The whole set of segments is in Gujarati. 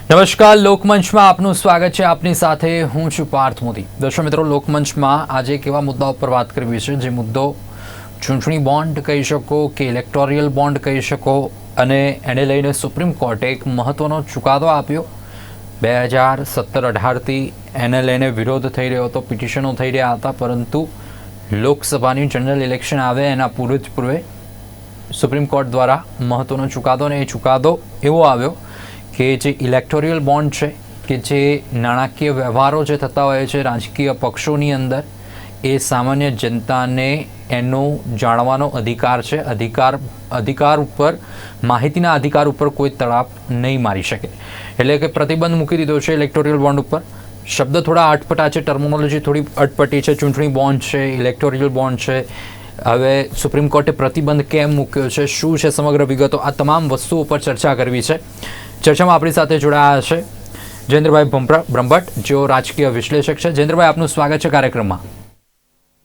નમસ્કાર, લોકમંચમાં આપનું સ્વાગત છે. આપની સાથે હું છું પાર્થ મોદી. દર્શક મિત્રો, લોકમંચમાં આજે એક એવા મુદ્દા ઉપર વાત કરવી છે જે મુદ્દો ચૂંટણી બોન્ડ કહી શકો કે ઇલેક્ટોરિયલ બોન્ડ કહી શકો, અને એને લઈને સુપ્રીમ કોર્ટે એક મહત્વનો ચુકાદો આપ્યો. 2017-18થી એને લઈને વિરોધ થઈ રહ્યો હતો, પિટિશનો થઈ રહ્યા હતા, પરંતુ લોકસભાની જનરલ ઇલેક્શન આવે એના પૂર્વે સુપ્રીમ કોર્ટ દ્વારા મહત્વનો ચુકાદો, અને એ ચુકાદો એવો આવ્યો કે જે ઇલેક્ટોરિયલ બોન્ડ છે, કે જે નાણાકીય વ્યવહારો જે થતા હોય છે રાજકીય પક્ષોની અંદર, એ સામાન્ય જનતાને એનો જાણવાનો અધિકાર છે. અધિકાર ઉપર, માહિતીના અધિકાર ઉપર કોઈ તડાપ નહીં મારી શકે, એટલે કે પ્રતિબંધ મૂકી દીધો છે ઇલેક્ટોરિયલ બોન્ડ ઉપર. શબ્દ થોડા અટપટા છે, ટર્મિનોલોજી થોડી અટપટી છે. ચૂંટણી બોન્ડ છે, ઇલેક્ટોરિયલ બોન્ડ છે. હવે સુપ્રીમ કોર્ટે પ્રતિબંધ કેમ મૂક્યો છે, શું છે સમગ્ર વિગતો, આ તમામ વસ્તુઓ પર ચર્ચા કરવી છે. ચર્ચામાં આપણી સાથે જોડાયા છે જયેન્દ્રભાઈ બ્રહ્મભટ્ટ, જેઓ રાજકીય વિશ્લેષક છે. જયેન્દ્રભાઈ, આપનું સ્વાગત છે કાર્યક્રમમાં.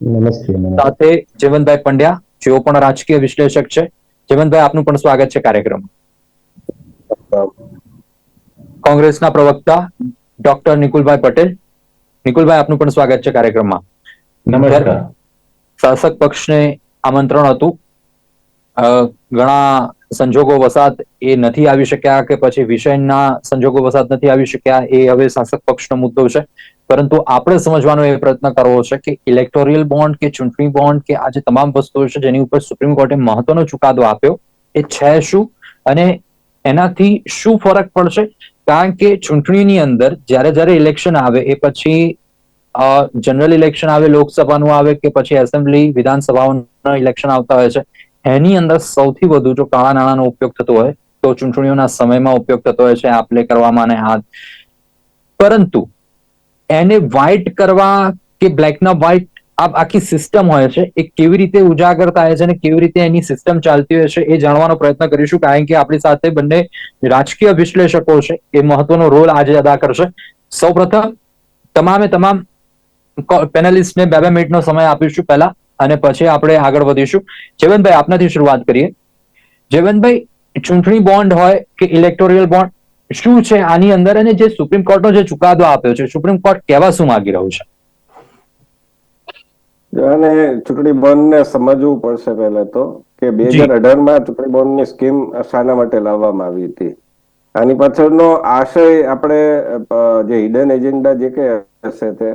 નમસ્તે. સાથે જયવંતભાઈ પંડ્યા, જેઓ પણ રાજકીય વિશ્લેષક છે. જયવંતભાઈ, આપનું પણ સ્વાગત છે કાર્યક્રમમાં. કોંગ્રેસના પ્રવક્તા ડોક્ટર નિકુલભાઈ પટેલ. નિકુલભાઈ, આપનું પણ સ્વાગત છે કાર્યક્રમમાં. નમસ્કાર. શાસક પક્ષને આમંત્રણ હતું, ઘણા સંજોગો વસાત એ નથી આવી શક્યા, કે પછી વિષયના સંજોગો વસાત નથી આવી શક્યા, એ હવે શાસક પક્ષનો મુદ્દો છે. પરંતુ આપણે સમજવાનો એ પ્રયત્ન કરવો છે કે ઇલેક્ટોરિયલ બોન્ડ કે ચૂંટણી બોન્ડ કે આજે તમામ વસ્તુઓ છે જેની ઉપર સુપ્રીમ કોર્ટે મહત્વનો ચુકાદો આપ્યો, એ છે શું અને એનાથી શું ફરક પડશે. કારણ કે ચૂંટણીની અંદર જ્યારે ઇલેક્શન આવે એ પછી જનરલ ઇલેક્શન આવે, લોકસભાનું આવે કે પછી એસેમ્બલી વિધાનસભાઓના ઇલેક્શન આવતા હોય છે, એની અંદર સૌથી વધુ જો કાળા નાણાંનો ઉપયોગ થતો હોય તો ચૂંટણીઓના સમયમાં ઉપયોગ થતો હોય છે આપ લે કરવામાં. અને પરંતુ એને વ્હાઇટ કરવા કે બ્લેકના વ્હાઇટ આખી સિસ્ટમ હોય છે, એ કેવી રીતે ઉજાગર થાય છે અને કેવી રીતે એની સિસ્ટમ ચાલતી હોય છે, એ જાણવાનો પ્રયત્ન કરીશું. કારણ કે આપણી સાથે બંને રાજકીય વિશ્લેષકો છે, એ મહત્વનો રોલ આજે અદા કરશે. સૌપ્રથમ તમામ પેનલિસ્ટને 2 મિનિટનો સમય આપીશું પહેલા, અને પછી આપણે આગળ વધીશું. જયવંતભાઈ, આપનાથી શરૂઆત કરીએ. જયવંતભાઈ, ચૂંટણી બોન્ડ હોય કે ઇલેક્ટોરિયલ બોન્ડ, શું છે આની અંદર, અને જે સુપ્રીમ કોર્ટનો જે ચુકાદો આપ્યો છે, સુપ્રીમ કોર્ટ કહેવા શું માંગી રહ્યું છે? અને ચૂંટણી બોન્ડને સમજવું પડશે પહેલા તો કે 2018માં ચૂંટણી બોન્ડની સ્કીમ શાના માટે લાવવામાં આવી હતી. આની પાછળનો આશય આપણે જે હિડન એજન્ડા જે કે હશે તે,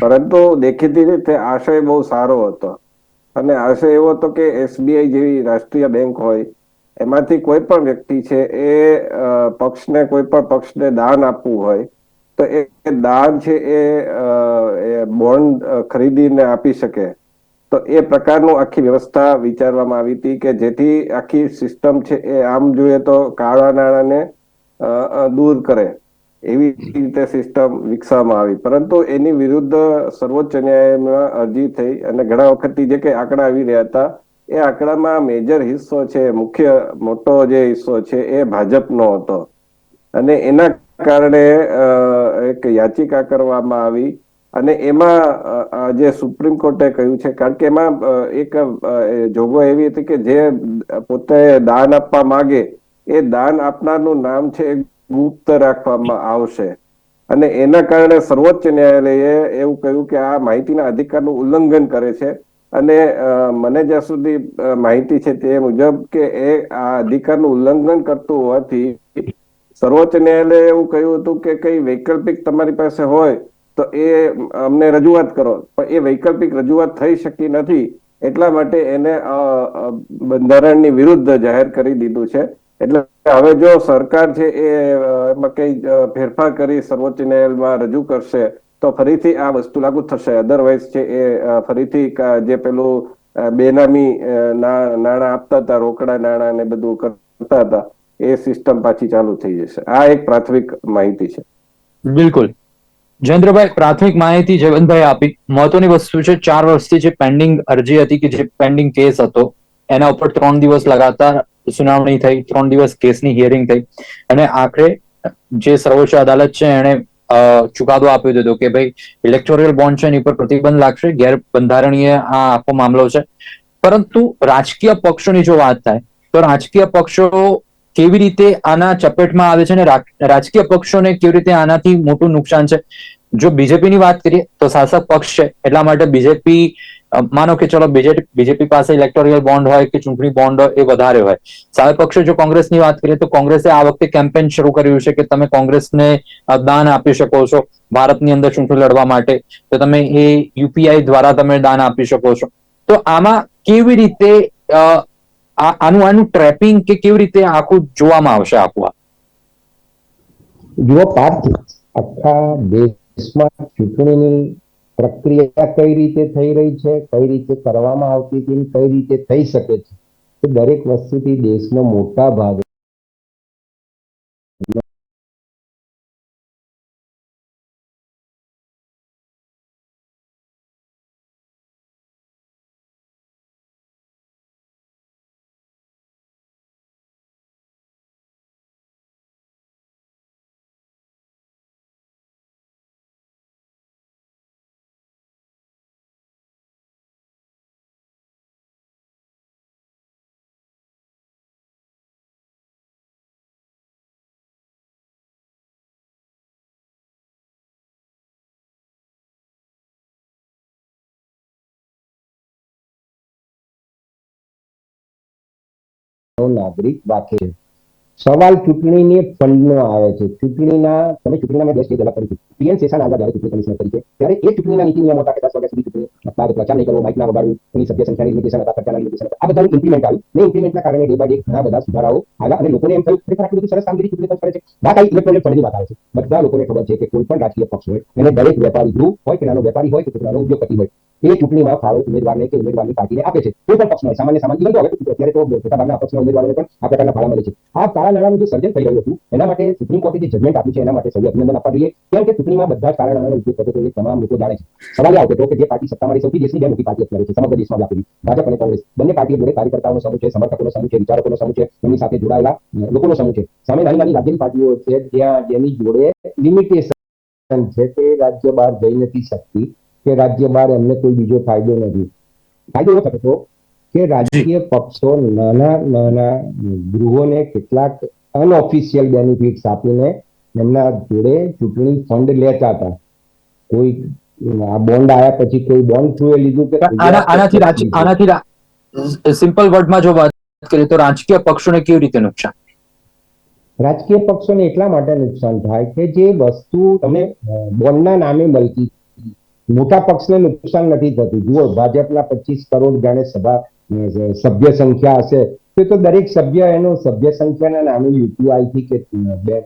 પરંતુ દેખીતી રીતે આશય બહુ સારો હતો. અને આશય એવો હતો કે એસબીઆઈ જેવી રાષ્ટ્રીય બેંક હોય, એમાંથી કોઈ પણ વ્યક્તિ છે એ કોઈ પણ પક્ષને દાન આપવું હોય તો એ દાન છે એ બોન્ડ ખરીદીને આપી શકે. તો એ પ્રકારનું આખી વ્યવસ્થા વિચારવામાં આવી હતી કે જેથી આખી સિસ્ટમ છે એ આમ જોઈએ તો કાળા નાણાંને દૂર કરે, એવી રીતે સિસ્ટમ વિકસાવવામાં આવી. પરંતુ એની વિરુદ્ધ સર્વોચ્ચ ન્યાયાલયમાં અરજી થઈ, અને ઘણા વખતથી જે કે આંકડા આવી રહ્યા હતા, એ આંકડામાં મેજર હિસ્સો છે, મોટો જે હિસ્સો છે એ ભાજપનો હતો. અને એના કારણે એક યાચિકા કરવામાં આવી, અને એમાં જે સુપ્રીમ કોર્ટે કહ્યું છે, કારણ કે એમાં એક જોગવાઈ એવી હતી કે જે પોતે દાન આપવા માંગે એ દાન આપનારનું નામ છે એ ગુપ્ત રાખવામાં આવશે. અને એના કારણે સર્વોચ્ચ ન્યાયાલયે એવું કહ્યું કે આ માહિતીના અધિકારનું ઉલ્લંઘન કરે છે. અને મને જ્યાં સુધી માહિતી છે તે મુજબ કે એ આ અધિકારનું ઉલ્લંઘન કરતું હોવાથી સર્વોચ્ચ ન્યાયાલયે એવું કહ્યું હતું કે કઈ વૈકલ્પિક તમારી પાસે હોય તો એ અમને રજૂઆત કરો, પણ એ વૈકલ્પિક રજૂઆત થઈ શકી નથી, એટલા માટે એને બંધારણની વિરુદ્ધ જાહેર કરી દીધું છે. એટલે હવે જો સરકાર છે એ એમાં કઈ ફેરફાર કરી સર્વોચ્ચ ન્યાયાલયમાં રજૂ કરશે તો ફરીથી આ વસ્તુ લાગુ થશે. અધરવાઇઝ છે એ ફરીથી જે પેલું બેનામી નાણાં આપતા હતા, રોકડા નાણાં ને બધું કરતા હતા, એ સિસ્ટમ પાછી ચાલુ થઈ જશે. આ એક પ્રાથમિક માહિતી છે. બિલકુલ જયેન્દ્રભાઈ, પ્રાથમિક માહિતી જયવંતભાઈ આપી. મહત્વની વસ્તુ છે, 4 વર્ષથી જે પેન્ડિંગ અરજી હતી કે જે પેન્ડિંગ કેસ હતો, એના ઉપર 3 દિવસ લગાતાર સુનાવણી થઈ, 3 દિવસ કેસની હિયરિંગ થઈ, અને આખરે જે સર્વોચ્ચ અદાલત છે એણે ચુકાદો આપ્યો દીધો કે ભાઈ ઇલેક્ટોરિયલ બોન્ડ છે એની પર પ્રતિબંધ લાગશે, ગેરબંધારણીય આ આખો મામલો છે. પરંતુ રાજકીય પક્ષોની જો વાત થાય તો રાજકીય પક્ષો કેવી રીતે આના ચપેટમાં આવે છે અને રાજકીય પક્ષોને કેવી રીતે આનાથી મોટું નુકસાન છે? જો બીજેપીની વાત કરીએ તો શાસક પક્ષ છે, એટલા માટે બીજેપી, માનો કે ચલો બીજેપી પાસે ઇલેક્ટોરલ બોન્ડ હોય કે ચૂંટણી બોન્ડ હોય એ વધારે હોય. સામે પક્ષે જો કોંગ્રેસની વાત કરીએ તો કોંગ્રેસે આ વખતે કેમ્પેન શરૂ કર્યું છે કે તમે કોંગ્રેસને દાન આપી શકો છો ભારતની અંદર ચૂંટણી લડવા માટે, તો તમે એ યુપીઆઈ દ્વારા તમે દાન આપી શકો છો. તો આમાં કેવી રીતે આનું ટ્રેપિંગ કે કેવી રીતે આખું જોવામાં આવશે આખું? જુઓ પાર્થ, આખા દેશમાં ચૂંટણીની પ્રક્રિયા કઈ રીતે થઈ રહી છે, કઈ રીતે કરવામાં આવતી હતી, કઈ રીતે થઈ શકે છે, એ દરેક વસ્તુથી દેશનો મોટા ભાગ નાગરિક રાખે છે. સવાલ ચૂંટણીની ફંડનો આવે છે. ચૂંટણીના મેં 10 દિવસ પહેલા કરી હતી. પીએન શેષાન આવ્યા જ્યારે ચૂંટણી કમિશનર તરીકે, ત્યારે એ ચૂંટણીના નીતિ નિયમો હતા કે 10 વાગ્યા સુધી ચૂંટણી પ્રચાર નહીં કરવો, માઇક ના વગાડવું, એની સભ્ય સંખ્યાની લિમિટેશન હતા, ખર્ચાના લિમિટેશન હતા. આ બધાનું ઇમ્પ્લિમેન્ટ આવ્યું. ને ઇમ્પ્લિમેન્ટના કારણે ડે બાય ડે ઘણા બધા સુધારાઓ આવ્યા અને લોકોને એમ થયું કે આટલી બધી સરસ કામગીરી ચૂંટણી પંચ કરે છે. વાત આવી ઇલેક્ટોરલ ફંડની વાત આવે છે. બધા લોકોને ખબર છે કે કોઈ પણ રાજકીય પક્ષ હોય એને દરેક વેપારી ગૃહ હોય કે નાનો વેપારી હોય કે પોતાનો ઉદ્યોગપતિ હોય, એ ચૂંટણીમાં ફાળો ઉમેદવારને કે ઉમેદવારની પાર્ટીને આપે છે. કોઈ પણ પક્ષમાં સામાન્ય અત્યારે તો મોટાભાગના અપક્ષના ઉમેદવારોને પણ આ પ્રકારના ફાળા મળે છે. આ કાળા નાણાંનું જે સર્જન થઈ રહ્યું હતું એના માટે સુપ્રીમ કોર્ટે જે જજમેન્ટ આપ્યું છે એના માટે સૌએ અભિનંદન આપવા જોઈએ. કેમ કે ચૂંટણીમાં બધા જ કાળા નાણાંનો ઉપયોગ થતો હોય તમામ લોકો જાણે છે. સવાલ આવતો હતો કે જે પાર્ટી સત્તામાં સૌથી દેશની બે મોટી પાર્ટી અત્યારે છે સમગ્ર દેશમાં વ્યાપેલી, ભાજપ અને કોંગ્રેસ, બંને પાર્ટીઓ જોડે કાર્યકર્તાઓનો સમૂહ છે, સમર્થકોનો સમૂહ છે, વિચારકોનો સમૂહ છે, એમની સાથે જોડાયેલા લોકોનો સમૂહ છે. સામે નાની નાની રાજ્યની પાર્ટીઓ છે જેની જોડે લિમિટેશન છે, તે રાજ્ય બહાર જઈ નથી શકતી કે રાજ્ય બહાર એમને કોઈ બીજો ફાયદો નથી. ફાયદો એવો થતો કે રાજકીય પક્ષો નાના ગૃહોને કેટલાક અનઓફિશિયલ બેનિફિટ્સ આપીને એમના જોડે ચૂંટણી ફંડ લેતા હતા. કોઈ આ બોન્ડ આવ્યા પછી કોઈ બોન્ડ થ્રુ એ લીધું કે આનાથી સિમ્પલ વર્ડમાં જો વાત કરીએ તો રાજકીય પક્ષોને કેવી રીતે નુકસાન? રાજકીય પક્ષોને એટલા માટે નુકસાન થાય કે જે વસ્તુ તમને બોન્ડના નામે મળતી, મોટા પક્ષને નુકસાન નથી થતું. જુઓ, ભાજપના 25 કરોડ જાણે સભ્ય સંખ્યા હશે તો દરેક સભ્ય એનો સભ્ય સંખ્યાના નામે યુપીઆઈ થી કે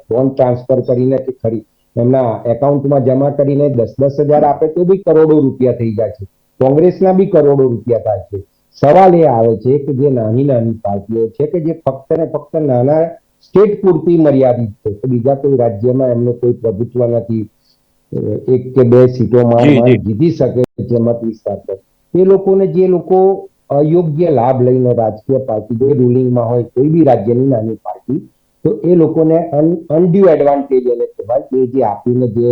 બોન્ડ ટ્રાન્સફર કરીને કે ખરી એમના એકાઉન્ટમાં જમા કરીને 10-10 હજાર આપે તો બી કરોડો રૂપિયા થઈ જાય છે. કોંગ્રેસના બી કરોડો રૂપિયા થાય છે. સવાલ એ આવે છે કે જે નાની પાર્ટીઓ છે કે જે ફક્ત ને ફક્ત નાના સ્ટેટ પૂરતી મર્યાદિત છે, તો બીજા કોઈ રાજ્યમાં એમનો કોઈ પ્રભુત્વ નથી, 1 કે 2 સીટોમાં જીતી શકે છે મત વિસ્તાર પર. એ લોકોને, જે લોકો અયોગ્ય લાભ લઈને રાજકીય પાર્ટી જે રૂલિંગમાં હોય કોઈ બી રાજ્યની નાની પાર્ટી, તો એ લોકોને અનડ્યુ એડવાન્ટેજ એને કહેવાય કે જે આપીને જે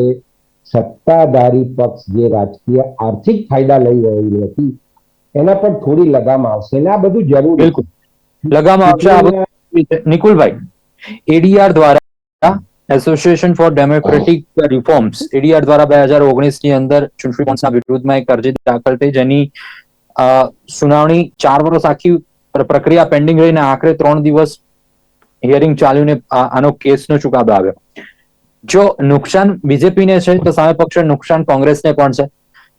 સત્તાધારી પક્ષ જે રાજકીય આર્થિક ફાયદા લઈ રહી હતી એના પર થોડી લગામ આવશે ને આ બધું જરૂરી છે. લગામ આવશે. નિકુલભાઈ, એડીઆર દ્વારા association four democratic reforms, ADR દ્વારા 2019 ની અંદર ચૂંટણી પંચના વિરુદ્ધમાં એક અરજી દાખલ થઈ, જેની સુનાવણી 4 વર્ષ આખી પ્રક્રિયા પેન્ડિંગ રહીને આખરે 3 દિવસ હિયરિંગ ચાલ્યું ને આનો કેસનો ચુકાદો આવ્યો. જો નુકસાન બીજેપીને છે તો સામે પક્ષે નુકસાન કોંગ્રેસને પણ છે.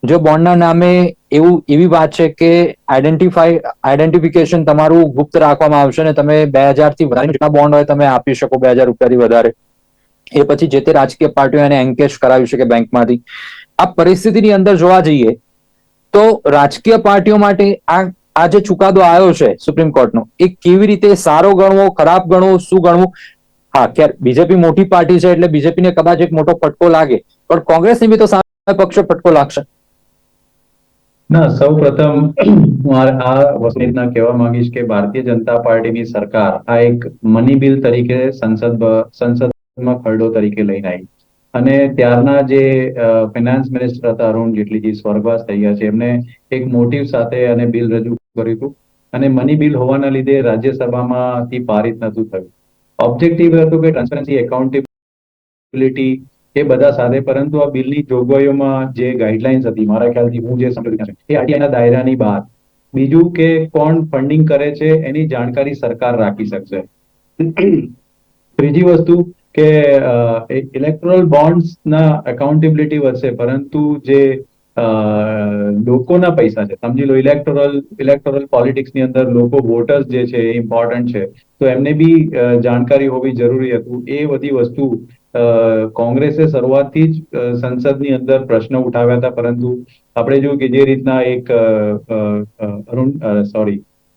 જો બોન્ડના નામે એવી વાત છે કે આઈડેન્ટિફિકેશન તમારું ગુપ્ત રાખવામાં આવશે ને તમે 2000 થી વધારે જેટલા બોન્ડ હોય તમે આપી શકો, 2000 રૂપિયાથી વધારે, એ પછી જે તે રાજકીય પાર્ટીઓ એને એન્કેશ કરાવી શકે બેંકમાંથી. આ પરિસ્થિતિની અંદર જોવા જઈએ તો રાજકીય પાર્ટીઓ માટે આ જે ચુકાદો આવ્યો છે સુપ્રીમ કોર્ટનો, એ કેવી રીતે સારો ગણવો, ખરાબ ગણવો, શું ગણવું? હા, ક્યારે બીજેપી મોટી પાર્ટી છે એટલે બીજેપીને કદાચ એક મોટો ફટકો લાગે, પણ કોંગ્રેસને બી તો સામે પક્ષે ફટકો લાગશે. ના, સૌ પ્રથમ હું આ વસ્તુના કહેવા માંગીશ કે ભારતીય જનતા પાર્ટીની સરકાર આ એક મની બિલ તરીકે સંસદમાં ખરડો તરીકે લઈને આવી અને ત્યારના જે ફિનાન્સ મિનિસ્ટર હતા અરુણ જેટલીજી સ્વર્ગવાસ થઈ ગયા છે, એમને એક મોટિવ સાથે અને બિલ રજૂ કર્યું હતું અને મની બિલ હોવાના લીધે રાજ્યસભામાંથી પારિત નતું થયું. ઓબ્જેક્ટિવ હતું કે ટ્રાન્સપરન્સી, એકાઉન્ટેબિલિટી એ બધા સાથે, પરંતુ આ બિલની જોગવાઈઓમાં જે ગાઈડલાઇન્સ હતી, મારા ખ્યાલથી હું જે સમજુ છું એ આરટીઆઈના દાયરાની બહાર. બીજું કે કોણ ફંડિંગ કરે છે એની જાણકારી સરકાર રાખી શકશે. ત્રીજી વસ્તુ કે ઇલેક્ટોરલ બોન્ડ્સ ના એકાઉન્ટેબિલિટી વધશે, પરંતુ જે લોકોના પૈસા છે, સમજી લો ઇલેક્ટોરલ પોલિટિક્સની અંદર લોકો વોટર્સ જે છે એ ઇમ્પોર્ટન્ટ છે, તો એમને બી જાણકારી હોવી જરૂરી હતું. એ બધી વસ્તુ કોંગ્રેસે શરૂઆતથી જ સંસદની અંદર પ્રશ્ન ઉઠાવ્યા હતા, પરંતુ આપણે જોયું કે જે રીતના એક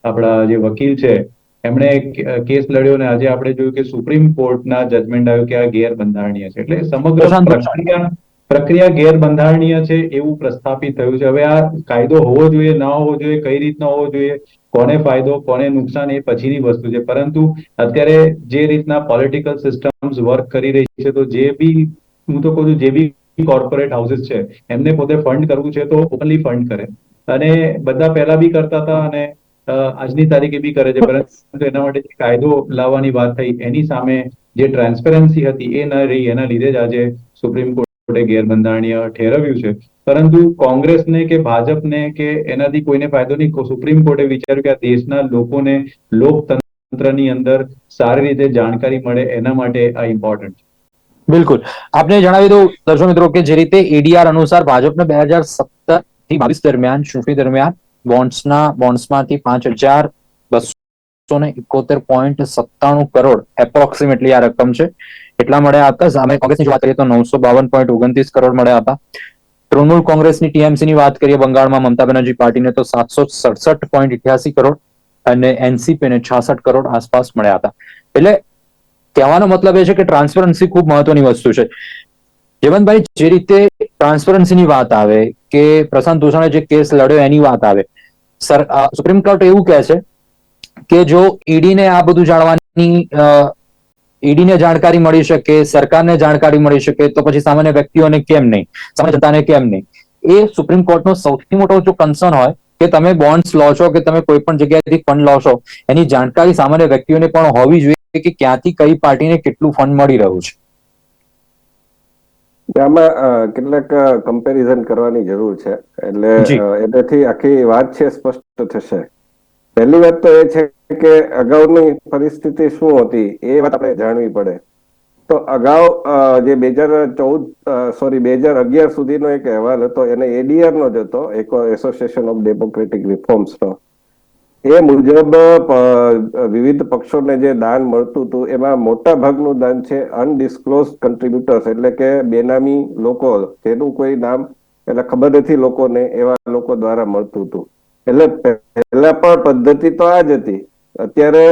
આપણા જે વકીલ છે એમણે કેસ લડ્યો ને આજે આપણે જોયું કે સુપ્રીમ કોર્ટના જજમેન્ટ આવ્યું કે આ ગેરબંધારણીય છે. એટલે સમગ્ર પ્રશાંત ભૂષણ. પ્રક્રિયા ગેરબંધારણીય છે એવું પ્રસ્થાપિત થયું છે. હવે આ કાયદો હોવો જોઈએ, ના હોવો જોઈએ, કઈ રીતના હોવો જોઈએ, કોને ફાયદો કોને નુકસાન એ પછીની વસ્તુ છે, પરંતુ અત્યારે જે રીતના પોલિટિકલ સિસ્ટમ્સ વર્ક કરી રહી છે, તો જે બી હું તો કહું છું જે બી કોર્પોરેટ હાઉસીસ છે એમને પોતે ફંડ કરવું છે તો ઓપનલી ફંડ કરે, અને બધા પહેલા બી કરતા હતા અને આજની તારીખે બી કરે છે, પરંતુ એના માટે જે કાયદો લાવવાની વાત થઈ એની સામે જે ટ્રાન્સપેરન્સી હતી એ ન રહી, એના લીધે જ આજે સુપ્રીમ કોર્ટે ગેરબંધારણીય ઠેરવ્યું છે. પરંતુ કોંગ્રેસને કે ભાજપને કે એનાથી કોઈને ફાયદો નહીં. સુપ્રીમ કોર્ટે વિચાર્યું કે આ દેશના લોકોને લોકતંત્રની અંદર સારી રીતે જાણકારી મળે એના માટે આ ઇમ્પોર્ટન્ટ છે. બિલકુલ. આપને જણાવી દઉં દર્શક મિત્રો કે જે રીતે એડીઆર અનુસાર ભાજપને 2017 થી 22 દરમિયાન ચૂંટણી દરમિયાન બોન્ડ્સમાંથી 5,271.97 કરોડ એપ્રોક્સિમેટલી આ રકમ છે એટલા મળ્યા હતા. સામે કોંગ્રેસની વાત કરીએ તો 952.29 કરોડ મળ્યા હતા. તૃણમૂલ કોંગ્રેસની ટીએમસીની વાત કરીએ બંગાળમાં મમતા બેનર્જી પાર્ટીને તો 767.88 કરોડ અને એનસીપીને 66 કરોડ આસપાસ મળ્યા હતા. એટલે કહેવાનો મતલબ એ છે કે ટ્રાન્સપરન્સી ખૂબ મહત્વની વસ્તુ છે. જીવનભાઈ, જે રીતે ટ્રાન્સપરન્સીની વાત આવે કે પ્રશાંત ભૂષણે જે કેસ લડ્યો એની વાત આવે, સુપ્રીમ કોર્ટ એવું કહે છે કે જો ઈડીને આ બધું જાણવાની ઈડીને જાણકારી મળી શકે, સરકારને જાણકારી મળી શકે, તો પછી સામાન્ય વ્યક્તિઓને કેમ નહીં, સામાન્ય જનતાને કેમ નહીં? એ સુપ્રીમ કોર્ટનો સૌથી મોટો જો કન્સર્ન હોય કે તમે બોન્ડ્સ લો છો કે તમે કોઈ પણ જગ્યાએથી ફંડ લો છો, એની જાણકારી સામાન્ય વ્યક્તિઓને પણ હોવી જોઈએ કે ક્યાંથી કઈ પાર્ટીને કેટલું ફંડ મળી રહ્યું છે. આમાં કેટલાક કમ્પેરિઝન કરવાની જરૂર છે, એટલે એનાથી આખી વાત છે સ્પષ્ટ થશે. પહેલી વાત તો એ છે કે અગાઉની પરિસ્થિતિ શું હતી એ વાત આપણે જાણવી પડે. તો અગાઉ જે 2011 સુધીનો એક અહેવાલ હતો એને એડીઆર નો જ હતો, એસોસિએશન ઓફ ડેમોક્રેટિક રિફોર્મ્સ નો. એ મુજબ વિવિધ પક્ષોને જે દાન મળતું હતું એમાં મોટા ભાગનું દાન છે અનડિસ્ક્લોઝ કન્ટ્રીબ્યુટર્સ, એટલે કે બેનામી લોકો, જેનું કોઈ નામ એટલે ખબર નથી લોકોને, એવા લોકો દ્વારા મળતું હતું. એટલે પહેલા પણ પદ્ધતિ તો આ જ હતી. અત્યારે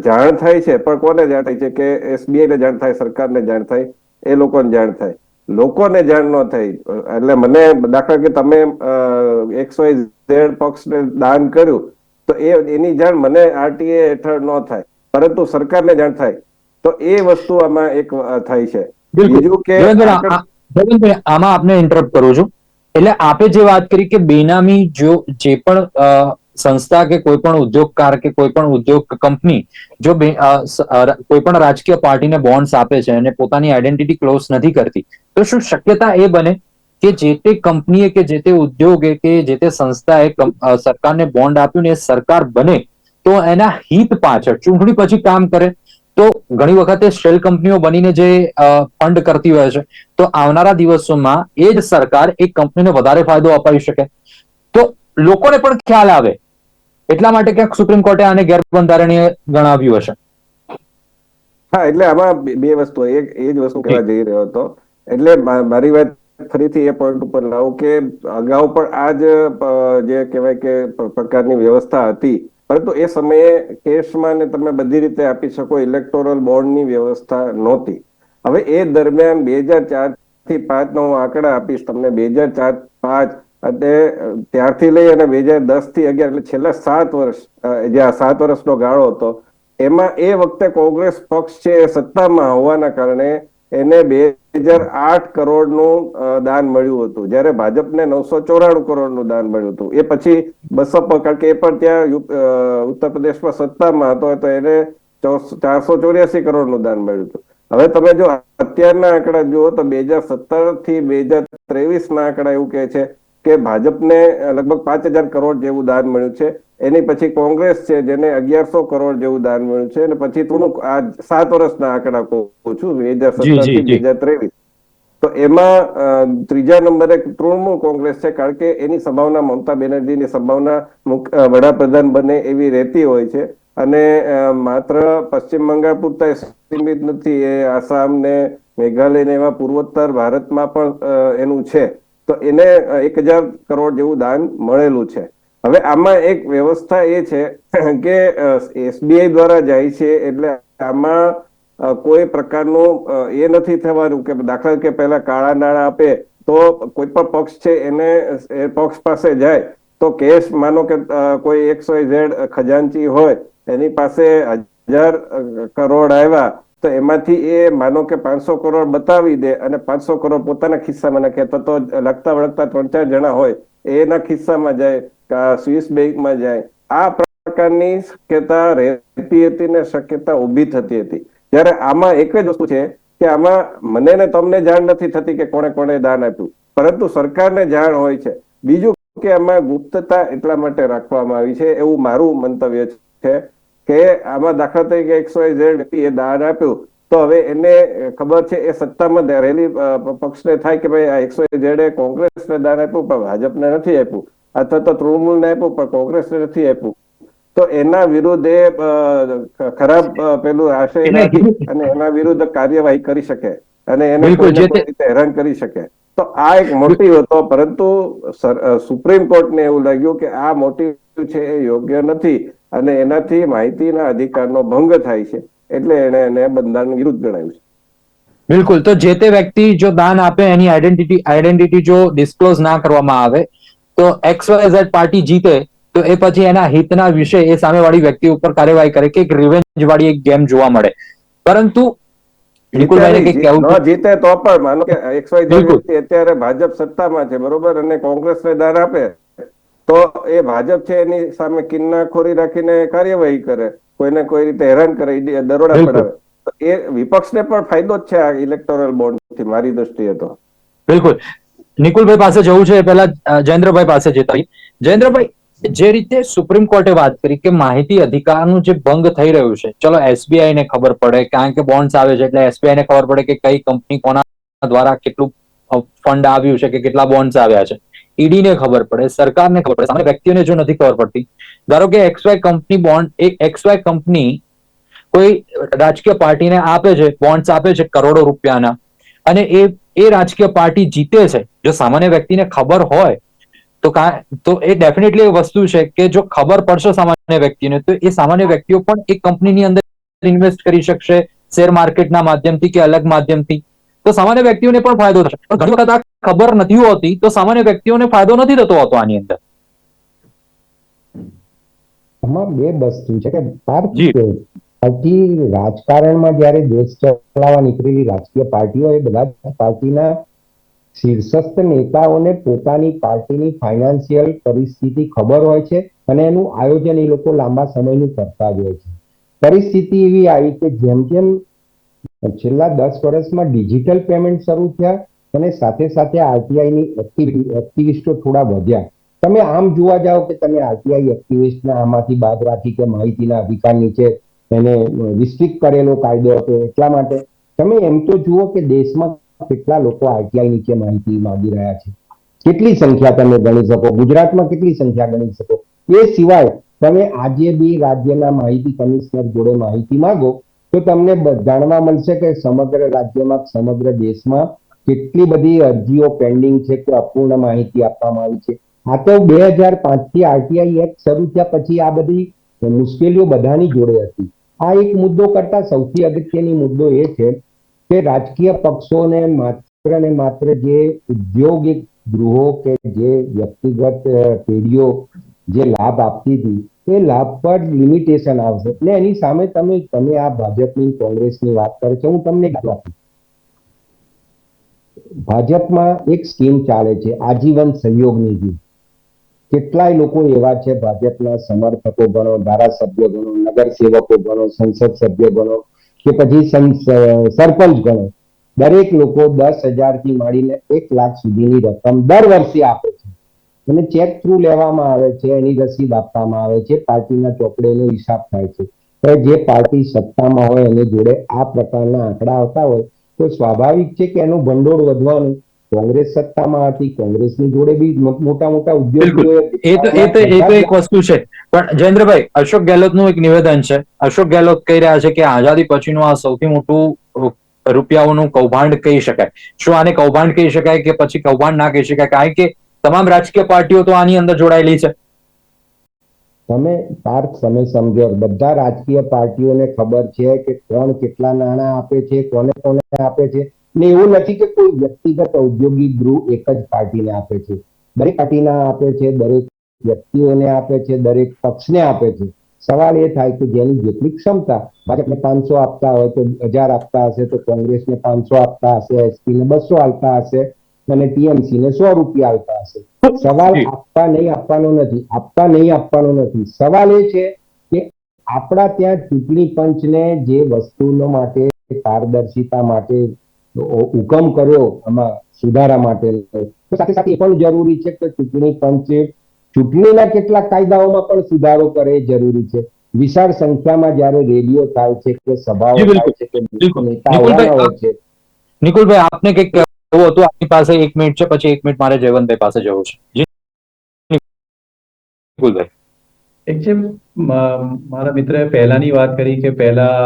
જાણ થાય છે પણ કોને જાણ થાય છે કે એસબીઆઈ ને જાણ થાય, સરકારને જાણ થાય, એ લોકોને જાણ થાય, લોકોને જાણ ન થાય. એટલે મને દાખલા કે તમે XYZ પક્ષને દાન કર્યું તો એની જાણ મને આરટીએ હેઠળ ન થાય, પરંતુ સરકારને જાણ થાય, તો એ વસ્તુ આમાં એક થાય છે. બીજું કે આમાં આપને ઇન્ટરપ્ટ કરું છું. એટલે આપે જે વાત કરી કે બેનામી જે પણ સંસ્થા કે કોઈ પણ ઉદ્યોગકાર કે કોઈ પણ ઉદ્યોગ કંપની જો કોઈ પણ રાજકીય પાર્ટીને બોન્ડ્સ આપે છે અને પોતાની આઈડેન્ટિટી ક્લોઝ નથી કરતી, તો શું શક્યતા એ બને કે જે તે કંપનીએ કે જે તે ઉદ્યોગે કે જે તે સંસ્થાએ સરકારને બોન્ડ આપ્યું ને એ સરકાર બને તો એના હિત પાછળ ચૂંટણી પછી કામ કરે? તો ઘણી વખતે શેલ કંપનીઓ બનીને જે ફંડ કરતી હોય છે, તો આવનારા દિવસોમાં એ જ સરકાર એક કંપનીને વધારે ફાયદો અપાવી શકે, તો લોકોને પણ ખ્યાલ આવે. એટલા માટે ક્યાંક સુપ્રીમ કોર્ટે આને ગેરબંધારણીય ગણાવ્યું હશે. હા, એટલે આમાં બે વસ્તુ, એક એ જ વસ્તુ કહેવા જઈ રહ્યો હતો. એટલે મારી વાત ફરીથી એ પોઈન્ટ ઉપર લાવું કે અગાઉ પણ આ જ જે કહેવાય કે પ્રકારની વ્યવસ્થા હતી, પરંતુ એ સમયે કેશમાં ને તમે બધી રીતે આપી શકો, ઇલેક્ટોરલ બોન્ડની વ્યવસ્થા નહોતી. હવે એ દરમિયાન 2004 થી 5 નો આંકડા આપીશ તમને. 2004-5 અને ત્યારથી લઈ અને 2010 થી 11 એટલે છેલ્લા 7 વર્ષ, જે આ 7 વર્ષનો ગાળો હતો, એમાં એ વખતે કોંગ્રેસ પક્ષ છે એ સત્તામાં હોવાના કારણે એને 2008 કરોડનું દાન મળ્યું હતું, જ્યારે ભાજપને 994 કરોડનું દાન મળ્યું હતું. એ પછી બસપા, કારણ કે એ પણ ત્યાં ઉત્તર પ્રદેશમાં સત્તામાં હતો, તો એને 484 કરોડનું દાન મળ્યું હતું. હવે તમે જો અત્યારના આંકડા જુઓ તો 2017 થી 2023 ના આંકડા એવું કહે છે કે ભાજપને લગભગ 5000 કરોડ જેવું દાન મળ્યું છે. એની પછી કોંગ્રેસ છે જેને 1100 કરોડ જેવું દાન મળ્યું છે, અને પછી આ 7 વર્ષના આંકડા કહું છું, 2017 થી 2023. તો એમાં ત્રીજા નંબરે તૃણમૂળ કોંગ્રેસ છે, કારણ કે એની સંભાવના મમતા બેનર્જીની સંભાવના વડાપ્રધાન બને એવી રહેતી હોય છે. અને માત્ર પશ્ચિમ બંગાળ પૂરતા સીમિત નથી, એ આસામ ને મેઘાલય ને એવા પૂર્વોત્તર ભારતમાં પણ એનું છે. તો એને 1000 કરોડ જેવું દાન મળેલું છે. હવે આમાં એક વ્યવસ્થા એ છે કે SBI દ્વારા જાય છે, એટલે આમાં કોઈ પ્રકારનું એ નથી થવાનું કે દાખલા કે પહેલા કાળા નાણાં આપે તો કોઈ પણ પક્ષ છે એને એ પક્ષ પાસે જાય તો કેસ માનો કે કોઈ XYZ ખજાનચી હોય એની પાસે 1000 કરોડ આવ્યા તો એમાંથી એ માનો કે 500 કરોડ બતાવી દે અને 500 કરોડ પોતાના ખિસ્સામાં નાખે, તો લગતા વળગતા 3-4 જણા હોય એના ખિસ્સામાં જાય, સ્વિસ બેંકમાં જાય. આ પ્રકારની શક્યતા રહેતી હતી ને શક્યતા ઉભી થતી હતી. જ્યારે આમાં એક જ વસ્તુ છે કે આમાં મને ને તમને જાણ નથી થતી કે કોણે કોણે દાન આપ્યું, પરંતુ સરકારને જાણ હોય છે. બીજું કે આમાં ગુપ્તતા એટલા માટે રાખવામાં આવી છે એવું મારું મંતવ્ય છે કે આમાં દાખલા તરીકે XYZ એ દાન આપ્યું તો હવે એને ખબર છે, એ સત્તામાં રહેલી પક્ષને થાય કે ભાઈ આ XYZ કોંગ્રેસને દાન આપ્યું પણ ભાજપને નથી આપ્યું, અથવા તો તૃણમૂલને આપ્યું પણ કોંગ્રેસને નથી આપ્યું, તો એના વિરુદ્ધ એ ખરાબ પેલું આશય રાખી અને એના વિરુદ્ધ કાર્યવાહી કરી શકે અને એને કોઈ રીતે હેરાન કરી શકે. તો આ એક મોટિવ હતો, પરંતુ સુપ્રીમ કોર્ટને એવું લાગ્યું કે આ મોટિવ છે એ યોગ્ય નથી અને એનાથી માહિતીના અધિકારનો ભંગ થાય છે, એટલે એને બંધારણ વિરુદ્ધ ગણાવ્યું છે. બિલકુલ. તો જે તે વ્યક્તિ જો દાન આપે એની આઈડેન્ટિટી જો ડિસ્ક્લોઝ ના કરવામાં આવે તો XYZ પાર્ટી જીતે તો એ પછી એના હિતના વિશે એ સામેવાળી વ્યક્તિ ઉપર કાર્યવાહી કરે કે એક રિવેન્જ વાળી એક ગેમ જોવા મળે. પરંતુ નિકુલભાઈને કે કેવું ન જીતે તો પણ માનો કે XYZ અત્યારે ભાજપ સત્તામાં છે, બરોબર, અને કોંગ્રેસને દાન આપે તો એ ભાજપ છે એની સામે કિન્નાખોરી રાખીને કાર્યવાહી કરે, કોઈને કોઈ રીતે હેરાન કરે, દરોડા પડાવે, તો એ વિપક્ષને પણ ફાયદો જ છે આ ઇલેક્ટોરલ બોન્ડથી મારી દ્રષ્ટિએ તો. બિલકુલ. નિકુલભાઈ પાસે જવું છે, પહેલા જયેન્દ્રભાઈ પાસે જતા. જયેન્દ્રભાઈ, જે રીતે સુપ્રીમ કોર્ટે વાત કરી કે માહિતી અધિકારનું જે ભંગ થઈ રહ્યું છે, ચલો SBI ને ખબર પડે કારણ કે બોન્ડ્સ આવે છે એટલે SBI ને ખબર પડે કે કઈ કંપની કોના દ્વારા કેટલું ફંડ આવ્યું છે કે કેટલા બોન્ડ્સ આવ્યા છે, ED ને ખબર પડે, સરકારને ખબર પડે, સામાન્ય વ્યક્તિઓને જો નથી ખબર પડતી, ધારો કે XY કંપની બોન્ડ, એક XY કંપની કોઈ રાજકીય પાર્ટીને આપે છે, બોન્ડ્સ આપે છે કરોડો રૂપિયાના, અને એ રાજકીય પાર્ટી જીતે છે, જો સામાન્ય વ્યક્તિને ખબર હોય તો એ ડેફિનેટલી એક વસ્તુ છે કે જો ખબર પડશે સામાન્ય વ્યક્તિને તો એ સામાન્ય વ્યક્તિઓ પણ એક કંપનીની અંદર ઇન્વેસ્ટ કરી શકશે, શેર માર્કેટના માધ્યમથી કે અલગ માધ્યમથી, તો સામાન્ય વ્યક્તિઓને પણ ફાયદો થશે. ઘણી વખત આ ખબર નથી હોતી તો સામાન્ય વ્યક્તિઓને ફાયદો નથી થતો હોતો આની અંદર. આમાં બે વસ્તુ છે કે પાર્ટી રાજકારણમાં જયારે દેશ ચલાવવા નીકળેલી રાજકીય પાર્ટીઓ, એ બધા પાર્ટીના શીર્ષસ્થ નેતાઓને પોતાની પાર્ટીની ફાઇનાન્શિયલ પરિસ્થિતિ ખબર હોય છે અને એનું આયોજન એ લોકો લાંબા સમયનું કરતા જ હોય છે. પરિસ્થિતિ એવી આવી કે જેમ જેમ છેલ્લા 10 વર્ષમાં ડિજિટલ પેમેન્ટ શરૂ થયા અને સાથે સાથે આરટીઆઈની એક્ટિવિસ્ટો થોડા વધ્યા. તમે આમ જોવા જાઓ કે તમે આરટીઆઈ એક્ટિવિસ્ટના આમાંથી બાદ રાખી કે માહિતીના અધિકાર નીચે એને રિસ્ટ્રિક્ટ કરેલો કાયદો હતો, એટલા માટે તમે એમ તો જુઓ કે દેશમાં કેટલા લોકો આરટીઆઈ નીચે માહિતી માંગી રહ્યા છે, કેટલી સંખ્યા તમે ગણી શકો, ગુજરાતમાં કેટલી સંખ્યા ગણી શકો. એ સિવાય તમે આજે બી રાજ્યના માહિતી કમિશનર જોડે માહિતી માંગો તો તમને જાણવા મળશે કે સમગ્ર રાજ્યમાં, સમગ્ર દેશમાં કેટલી બધી અરજીઓ પેન્ડિંગ છે કે અપૂર્ણ માહિતી આપવામાં આવી છે. આ તો 2005 થી આરટીઆઈ એક્ટ શરૂ થયા પછી આ બધી મુશ્કેલીઓ બધાની જોડે હતી. આ એક મુદ્દો કરતા સૌથી અગત્યની મુદ્દો એ છે કે રાજકીય પક્ષોને માત્ર ને માત્ર જે ઉદ્યોગિક ગૃહો કે જે વ્યક્તિગત પેઢીઓ જે લાભ આપતી હતી એ લાભ પર લિમિટેશન આવશે ને એની સામે તમે આ ભાજપની કોંગ્રેસની વાત કરે છે. હું તમને ભાજપમાં એક સ્કીમ ચાલે છે, આજીવન સહયોગ નિધિ. કેટલાય લોકો એવા છે, ભાજપના સમર્થકો ગણો, ધારાસભ્યો ગણો, નગરસેવકો ગણો, સંસદ સભ્યો ગણો કે પછી સરપંચ ગણો, દરેક લોકો 10,000 થી માંડીને 1 લાખ સુધીની રકમ દર વર્ષે આપે છે અને ચેક થ્રુ લેવામાં આવે છે, એની રસીદ આપવામાં આવે છે, પાર્ટીના ચોપડેનો હિસાબ થાય છે. તો જે પાર્ટી સત્તામાં હોય એની જોડે આ પ્રકારના આંકડા આવતા હોય તો સ્વાભાવિક છે કે એનું ભંડોળ વધવાનું. કોંગ્રેસ સત્તામાં હતી, કોંગ્રેસની જોડે બી મોટા મોટા બિલકુલ, ઉદ્યોગીઓએ એ તો એક વસ્તુ છે. પણ જયેન્દ્રભાઈ, અશોક ગેહલોતનું એક નિવેદન છે. અશોક ગેહલોત કહી રહ્યા છે કે આઝાદી પછીનું આ સૌથી મોટું રૂપિયાઓનું કૌભાંડ કહી શકાય. શું આને કૌભાંડ કહી શકાય કે પછી કૌભાંડ ના કહી શકાય? કારણ કે તમામ રાજકીય પાર્ટીઓ તો આની અંદર જોડાયેલી છે. તમે પાર્થ, તમે સમજો, બધા રાજકીય પાર્ટીઓને ખબર છે કે કોણ કેટલા નાણાં આપે છે, કોને કોને આપે છે. ને એવું નથી કે કોઈ વ્યક્તિગત ઔદ્યોગિક ગૃહ એક જ પાર્ટીને આપે છે. દરેક પાર્ટીના આપે છે, દરેક વ્યક્તિઓને આપે છે, દરેક પક્ષને આપે છે. સવાલ એ થાય કે જેની જેટલી ક્ષમતા, ભાજપને 500 આપતા હોય તો 1000 આપતા હશે, તો કોંગ્રેસને 500 આપતા હશે, એસપીને 200 આપતા હશે અને ટીએમસીને 100 રૂપિયા આપતા હશે. સવાલ આપવા નહીં આપવાનો નથી. સવાલ એ છે કે આપણા ત્યાં ચૂંટણી પંચને જે વસ્તુનો માટે, પારદર્શિતા માટે હુકમ કર્યો, આમાં સુધારા માટે, તો સાથે સાથે એ પણ જરૂરી છે કે ચૂંટણી પંચે ચૂંટણીના કેટલાક કાયદાઓમાં પણ સુધારો કરે એ જરૂરી છે. વિશાળ સંખ્યામાં જ્યારે રેલીઓ થાય છે કે સભાઓ થાય છે કે નેતા આવવાના હોય છે. નિકુલભાઈ, આપને કંઈક કહેવું હતું? આપની પાસે 1 મિનિટ છે, પછી 1 મિનિટ મારે જયવંતભાઈ પાસે જવું છે. જી નિકુલભાઈ. એક છે, મારા મિત્રએ પહેલાની વાત કરી કે પહેલા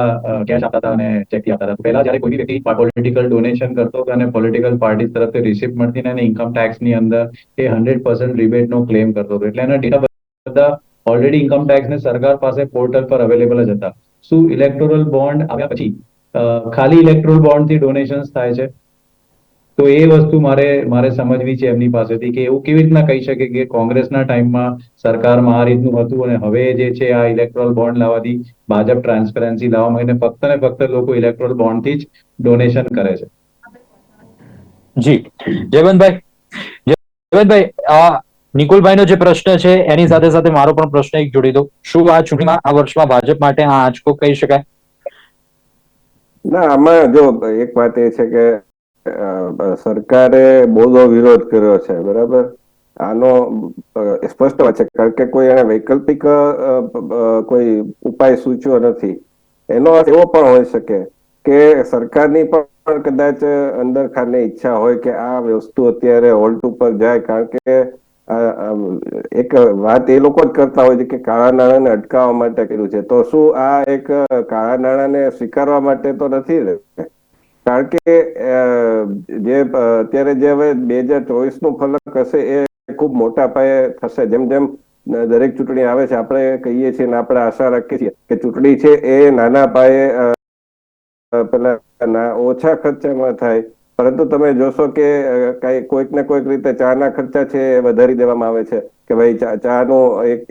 કેશ આપતા હતા અને ચેકથી આપતા હતા. પહેલા જયારે કોઈ વ્યક્તિ પોલિટિકલ ડોનેશન કરતો હતો અને પોલિટિકલ પાર્ટી તરફથી રિસિપ્ટ મળતી અને ઇન્કમ ટેક્સની અંદર એ 100% રિબેટનો ક્લેમ કરતો હતો. એટલે એના ડેટા બધા ઓલરેડી ઇન્કમ ટેક્સ ને સરકાર પાસે પોર્ટલ પર અવેલેબલ જ હતા. શું ઇલેક્ટોરલ બોન્ડ આવ્યા પછી ખાલી ઇલેક્ટોરલ બોન્ડ થી ડોનેશન્સ થાય છે? તો એ વસ્તુ મારે સમજવી છે એમની પાસેથી કે એવું કેવી રીતના કહી શકે કે કોંગ્રેસના ટાઈમમાં સરકારમાં આ રીતનું હતું અને હવે જે છે આ ઇલેક્ટ્રોલ બોન્ડ લાવવાથી ભાજપ ટ્રાન્સપરન્સી લાવવા માંગીને ફક્ત ને ફક્ત લોકો ઇલેક્ટ્રોલ બોન્ડ થી જ ડોનેશન કરે છે. જી જયવંતભાઈ, નિકુલભાઈનો જે પ્રશ્ન છે એની સાથે સાથે મારો પણ પ્રશ્ન એક જોડી દો. શું આ ચૂંટણીમાં આ વર્ષમાં ભાજપ માટે આ આંચકો કહી શકાય? ના, આમાં જો એક વાત એ છે કે સરકારે બોધો વિરોધ કર્યો છે, બરાબર. આનો સ્પષ્ટ વાત છે, કારણ કે કોઈ એને વૈકલ્પિક કોઈ ઉપાય સૂચ્યો નથી. એનો અર્થ એવો પણ હોઈ શકે કે સરકારની પણ કદાચ અંદર ખાને ઈચ્છા હોય કે આ વસ્તુ અત્યારે હોલ્ટ ઉપર જાય, કારણ કે એક વાત એ લોકો જ કરતા હોય છે કે કાળા નાણાંને અટકાવવા માટે કર્યું છે. તો શું આ એક કાળા નાણાંને સ્વીકારવા માટે તો નથી ને? કારણ કે જે અત્યારે જે હવે 2024 નું ફલક હશે એ ખૂબ મોટા પાયે થશે. જેમ જેમ દરેક ચૂંટણી આવે છે, આપણે કહીએ છીએ ને આપણે આશા રાખીએ છીએ કે ચૂંટણી છે એ નાના પાયે પેલા ઓછા ખર્ચામાં થાય, પરંતુ તમે જોશો કે કોઈક ને કોઈક રીતે ચાના ખર્ચા છે એ વધારી દેવામાં આવે છે કે ભાઈ ચાનો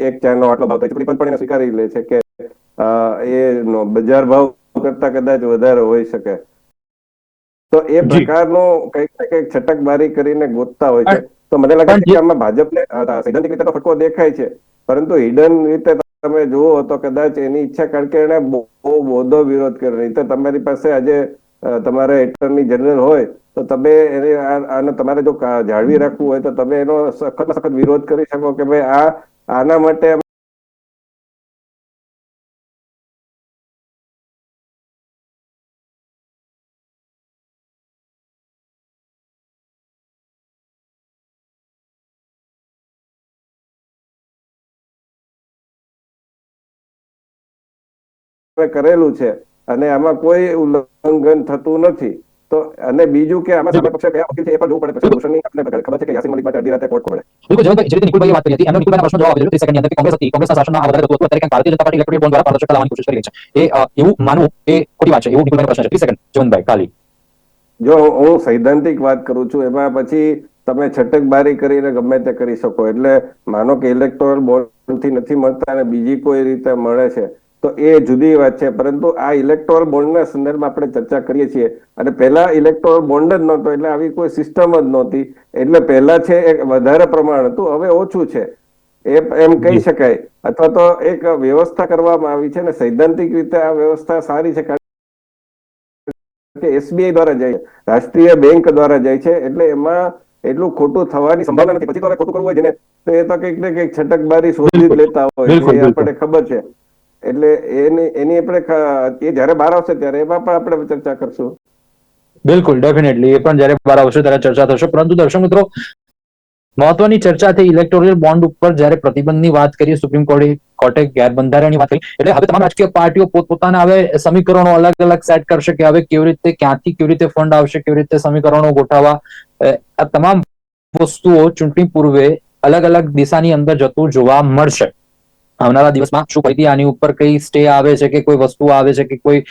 એક ચાનો આટલો ભાવ થાય. ચૂંટણી પણ એને સ્વીકારી લે છે કે એ બજાર ભાવ કરતા કદાચ વધારે હોઈ શકે. તો એ પ્રકારનો કંઈક ને કંઈક છટકબારી કરીને ગોતતા હોય છે. તો મને લાગે છે કે આમાં ભાજપને સૈદ્ધાંતિક રીતે તો ફટકો દેખાય છે, પરંતુ હિડન રીતે તમે જુઓ તો કદાચ એની ઈચ્છા, કારણ કે એને બહુ બોધો વિરોધ કર્યો. નહીં તો તમારી પાસે આજે તમારે એટર્ની જનરલ હોય તો તમે એને આને તમારે જો જાળવી રાખવું હોય તો તમે એનો સખત વિરોધ કરી શકો કે ભાઈ આના માટે કરેલું છે અને આમાં કોઈ ઉલ્લંઘન થતું નથી. તો અને બીજું કે આમાં સામે પક્ષે કયા વકીલ છે એ પણ જોવું પડે. ભૂષણની આપણને ખબર છે કે યાસીન મલિક માટે અડધી રાતે કોર્ટ ખોલે. બિલકુલ જયવંતભાઈ, જે રીતે નિકુલભાઈએ વાત કરી હતી, એમનો નિકુલભાઈના પ્રશ્નનો જવાબ આપી દીધો 30 સેકન્ડની અંદર કે કોંગ્રેસ હતી, કોંગ્રેસના શાસનમાં આ વધારે થતું હતું. અત્યારે ક્યાંક Bharatiya Janata party electronic bond દ્વારા પારદર્શકતા લાવવાની કોશિશ કરી રહી છે. એવું માનવું એ ખોટી વાત છે, એવું નિકુલભાઈનો પ્રશ્ન છે. 30 સેકન્ડ જયવંતભાઈ ખાલી. જો હું સૈદ્ધાંતિક વાત કરું છું, એમાં પછી તમે છટકબારી કરીને ગમે તે કરી શકો. એટલે માનો કે ઇલેક્ટોરલ બોન્ડથી નથી મળતા અને બીજી કોઈ રીતે મળે છે તો એ જુદી વાત છે. પરંતુ આ ઇલેક્ટોરલ બોન્ડના સંદર્ભમાં આપણે ચર્ચા કરીએ છીએ અને પહેલા ઇલેક્ટોરલ બોન્ડ જ નહોતો, એટલે આવી કોઈ સિસ્ટમ જ નહોતી. એટલે પહેલા છે એ વધારે પ્રમાણ હતું, હવે ઓછું છે. એમ કહી જી. શકાય. અથવા તો એક વ્યવસ્થા કરવામાં આવી છે ને સૈદ્ધાંતિક રીતે આ વ્યવસ્થા સારી છે, કારણ કે એસબીઆઈ દ્વારા જાય છે, રાષ્ટ્રીય બેંક દ્વારા જાય છે, એટલે એમાં એટલું ખોટું થવાની સંભાવના નથી. પછી તો હવે ખોટું કરવું હોય જેને તો એ તો કંઈક ને કંઈક છટકબારી શોધી જ બિલકુલ. લેતા હોય બિલકુલ, છે, એ બિલકુલ. આપણને ખબર છે. એટલે એની આપણે એ જયારે બહાર આવશે ત્યારે એમાં પણ આપણે ચર્ચા કરશું. બિલકુલ, ડેફિનેટલી. એ પણ જ્યારે બહાર આવશે ત્યારે ચર્ચા થશે. પરંતુ દર્શક મિત્રો, મહત્વની ચર્ચા થઈ ઇલેક્ટોરલ બોન્ડ ઉપર જ્યારે પ્રતિબંધની વાત કરીએ, સુપ્રીમ કોર્ટે ગેરબંધારણની વાત કરી, એટલે હવે તમામ રાજકીય પાર્ટીઓ પોતપોતાના હવે સમીકરણો અલગ અલગ સેટ કરશે કે હવે કેવી રીતે, ક્યાંથી કેવી રીતે ફંડ આવશે, કેવી રીતે સમીકરણો ગોઠવવા. આ તમામ વસ્તુઓ ચૂંટણી પૂર્વે અલગ અલગ દિશાની અંદર જતું જોવા મળશે. આવનારા દિવસમાં શું ફરીથી આની ઉપર કઈ સ્ટે આવે છે કે કોઈ વસ્તુ આવે છે કે કોઈ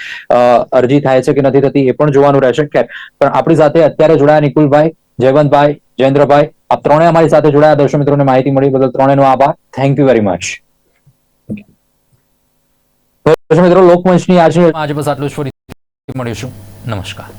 અરજી થાય છે કે નથી થતી, એ પણ જોવાનું રહેશે. પણ આપણી સાથે અત્યારે જોડાયા નિકુલભાઈ, જયવંતભાઈ, જયેન્દ્રભાઈ, આપ ત્રણે અમારી સાથે જોડાયા. દર્શક મિત્રોને માહિતી મળી બદલ ત્રણેયનો આભાર. Thank you very much. દર્શક મિત્રો, લોકમંચની આજે બસ આટલું જ. ફરી મળીશું. નમસ્કાર.